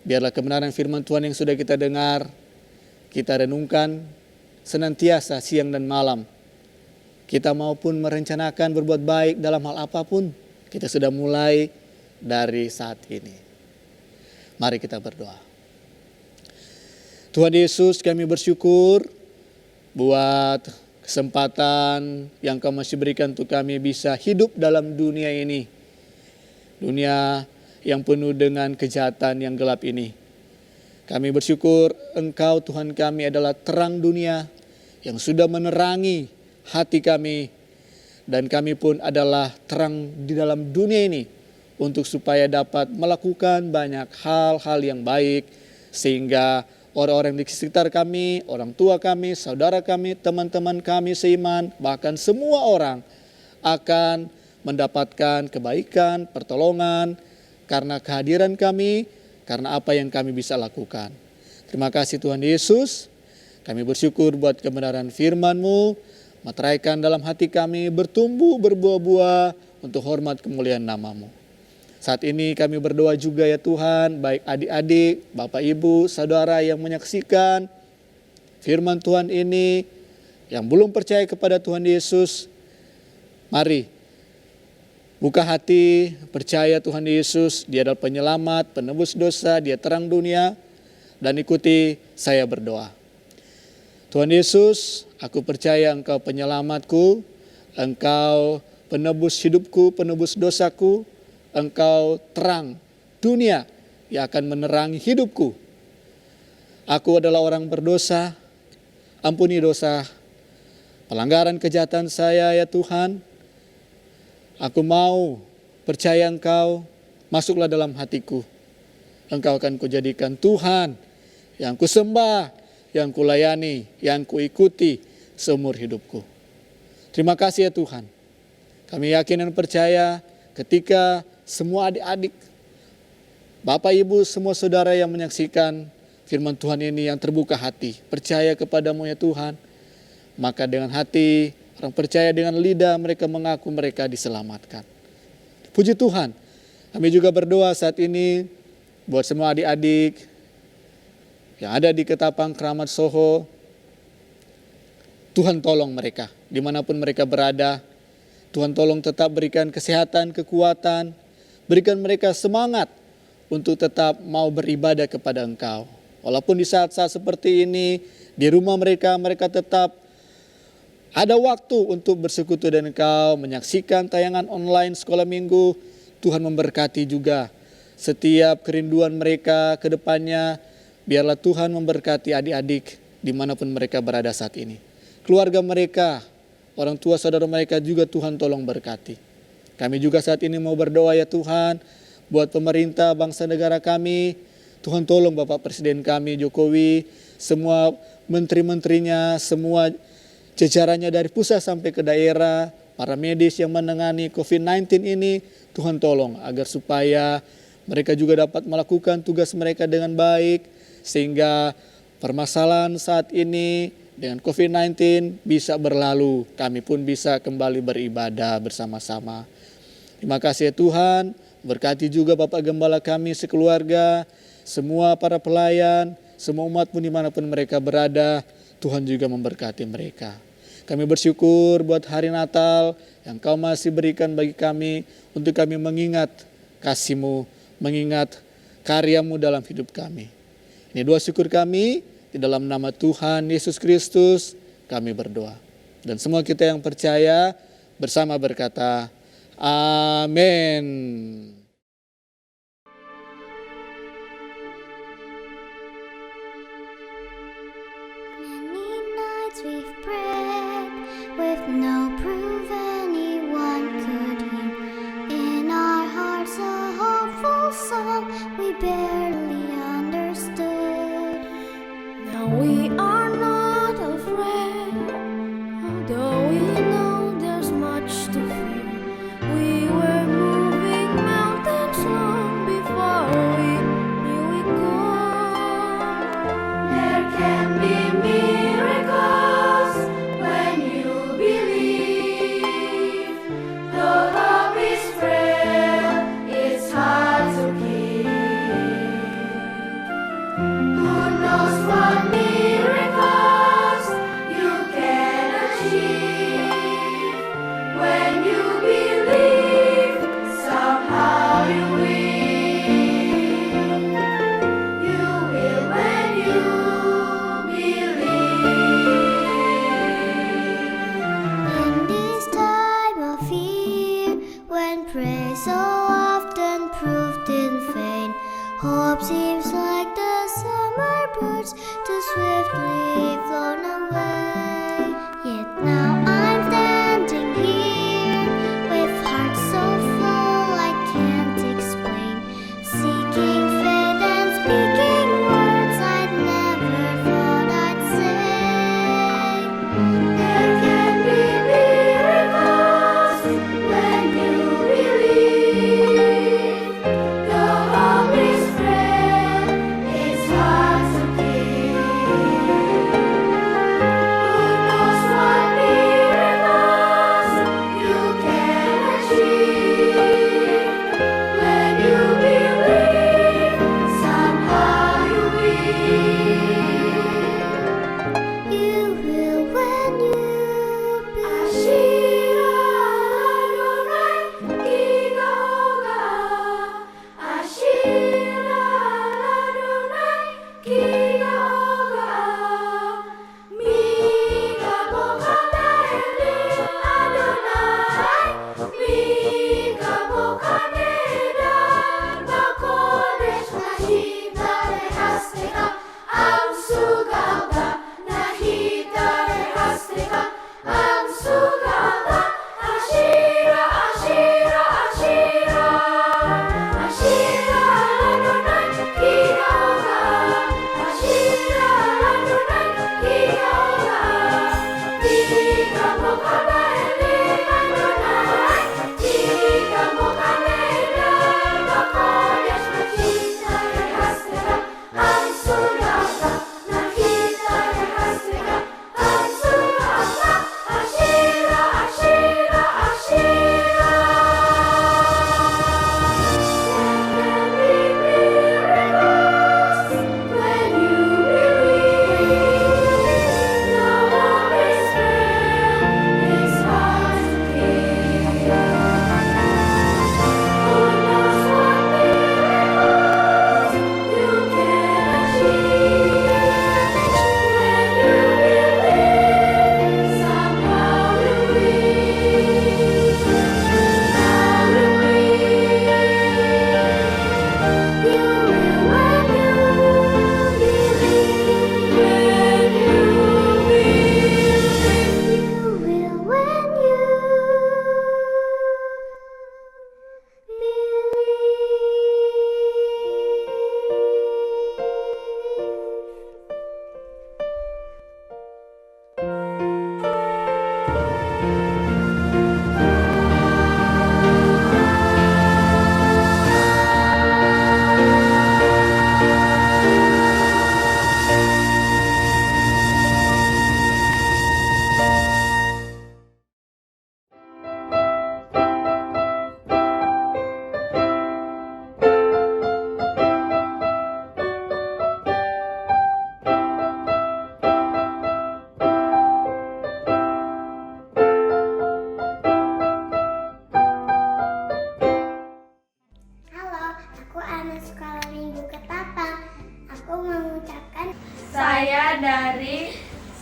Biarlah kebenaran firman Tuhan yang sudah kita dengar, kita renungkan senantiasa siang dan malam. Kita maupun merencanakan berbuat baik dalam hal apapun, kita sudah mulai dari saat ini. Mari kita berdoa. Tuhan Yesus, kami bersyukur buat kesempatan yang Kau masih berikan untuk kami bisa hidup dalam dunia ini. Dunia yang penuh dengan kejahatan yang gelap ini. Kami bersyukur Engkau Tuhan kami adalah terang dunia yang sudah menerangi hati kami. Dan kami pun adalah terang di dalam dunia ini untuk supaya dapat melakukan banyak hal-hal yang baik. Sehingga orang-orang di sekitar kami, orang tua kami, saudara kami, teman-teman kami seiman, bahkan semua orang akan mendapatkan kebaikan, pertolongan karena kehadiran kami, karena apa yang kami bisa lakukan. Terima kasih Tuhan Yesus. Kami bersyukur buat kebenaran firman-Mu. Materaikan dalam hati kami, bertumbuh, berbuah-buah untuk hormat kemuliaan nama-Mu. Saat ini kami berdoa juga ya Tuhan, baik adik-adik, Bapak Ibu, saudara yang menyaksikan firman Tuhan ini, yang belum percaya kepada Tuhan Yesus, mari buka hati, percaya Tuhan Yesus, Dia adalah penyelamat, penebus dosa, Dia terang dunia, dan ikuti saya berdoa. Tuhan Yesus, aku percaya Engkau penyelamatku, Engkau penebus hidupku, penebus dosaku, Engkau terang dunia yang akan menerangi hidupku. Aku adalah orang berdosa, ampuni dosa, pelanggaran kejahatan saya ya Tuhan. Aku mau percaya Engkau, masuklah dalam hatiku. Engkau akan kujadikan Tuhan yang kusembah, yang kulayani, yang kuikuti seumur hidupku. Terima kasih ya Tuhan. Kami yakin dan percaya ketika semua adik-adik, Bapak Ibu, semua saudara yang menyaksikan firman Tuhan ini yang terbuka hati, percaya kepadamu ya Tuhan, maka dengan hati, orang percaya dengan lidah mereka mengaku mereka diselamatkan. Puji Tuhan. Kami juga berdoa saat ini buat semua adik-adik yang ada di Ketapang Keramat Soho. Tuhan tolong mereka dimanapun mereka berada. Tuhan tolong tetap berikan kesehatan, kekuatan. Berikan mereka semangat untuk tetap mau beribadah kepada Engkau. Walaupun di saat-saat seperti ini, di rumah mereka, mereka tetap ada waktu untuk bersekutu dengan Engkau, menyaksikan tayangan online sekolah minggu. Tuhan memberkati juga setiap kerinduan mereka ke depannya. Biarlah Tuhan memberkati adik-adik dimanapun mereka berada saat ini. keluarga mereka, orang tua saudara mereka juga Tuhan tolong berkati. Kami juga saat ini mau berdoa ya Tuhan, buat pemerintah bangsa negara kami. Tuhan tolong Bapak Presiden kami Jokowi, semua menteri-menterinya, semua jajarannya dari pusat sampai ke daerah, para medis yang menangani COVID-19 ini, Tuhan tolong agar supaya mereka juga dapat melakukan tugas mereka dengan baik, sehingga permasalahan saat ini dengan COVID-19 bisa berlalu, kami pun bisa kembali beribadah bersama-sama. Terima kasih ya Tuhan, berkati juga Bapak Gembala kami sekeluarga, semua para pelayan, semua umat pun dimanapun mereka berada, Tuhan juga memberkati mereka. Kami bersyukur buat hari Natal yang Kau masih berikan bagi kami untuk kami mengingat kasih-Mu, mengingat karya-Mu dalam hidup kami. Ini doa syukur kami, di dalam nama Tuhan Yesus Kristus kami berdoa. Dan semua kita yang percaya bersama berkata, amin. Many nights we've prayed with no proof anyone could hear. In our hearts a hopeful song we barely understood. Now we are not afraid, although we know there's much to fear. We were moving mountains long before we knew we could. There can be miracles when you believe. Though hope is frail, it's hard to keep. Who knows what miracles you can achieve? When you believe, somehow you will. You will when you believe. In this time of fear, when prayer so often proved in vain, hope seems like the summer birds too swiftly flown away. Yet now I'm standing here with heart so full I can't explain, seeking faith and speaking words I'd never thought I'd say. There can be miracles when you believe. The hope is frail,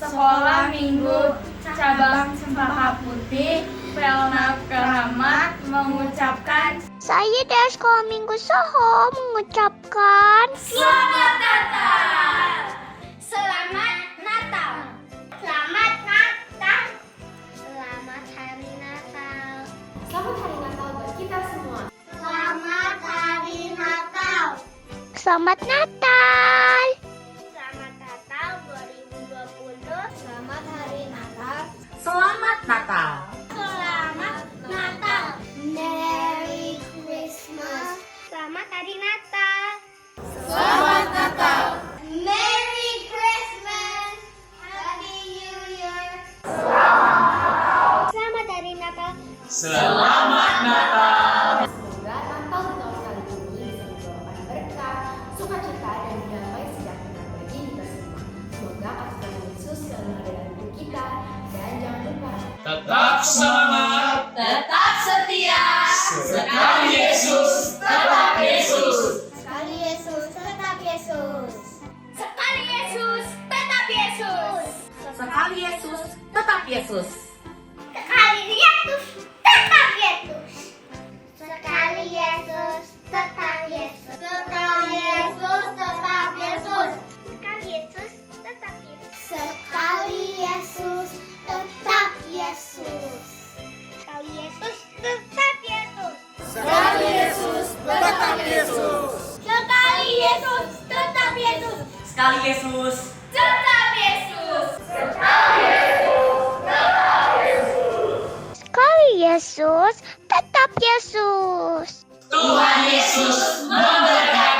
Sekolah Minggu Cabang Cempaka Putih, Pelna Keramat mengucapkan Saya dari Sekolah Minggu Soho mengucapkan Selamat Natal. Selamat Natal. Selamat Natal. Selamat Hari Natal. Selamat Hari Natal buat kita semua. Selamat Hari Natal. Selamat Natal. Selamat Natal 2020. Selamat Hari Natal. Selamat Natal. Selamat Natal. Merry Christmas. Selamat Hari Natal. Selamat Natal. Merry Christmas. Happy New Year. Selamat Hari Natal. Selamat Natal. Semoga Natal di tahun kali ini bisa membawakan berkah, sukacita, dan damai sejahtera bagi kita semua. Semoga kasih Tuhan Yesus selalu ada dalam hidup kita. Dan jangan lupa, Tetap semangat, tetap setia. sekali Yesus, tetap Yesus. Sekali Yesus, tetap Yesus. Sekali Yesus, tetap Yesus. Sekali Yesus, tetap Yesus. Sekali Yesus, tetap Yesus. Sekali Yesus, tetap Yesus. Sekali Yesus, tetap Yesus. Sekali Yesus, tetap Yesus. Sekali Yesus, tetap Yesus. Sekali Yesus, tetap Yesus. Sekali Yesus, tetap Yesus. Sekali Yesus, tetap Yesus. Sekali Yesus. Tetap Yesus. Sekali Yesus, tetap Yesus. Sekali Yesus, tetap Yesus. Tuhan Yesus memberkati.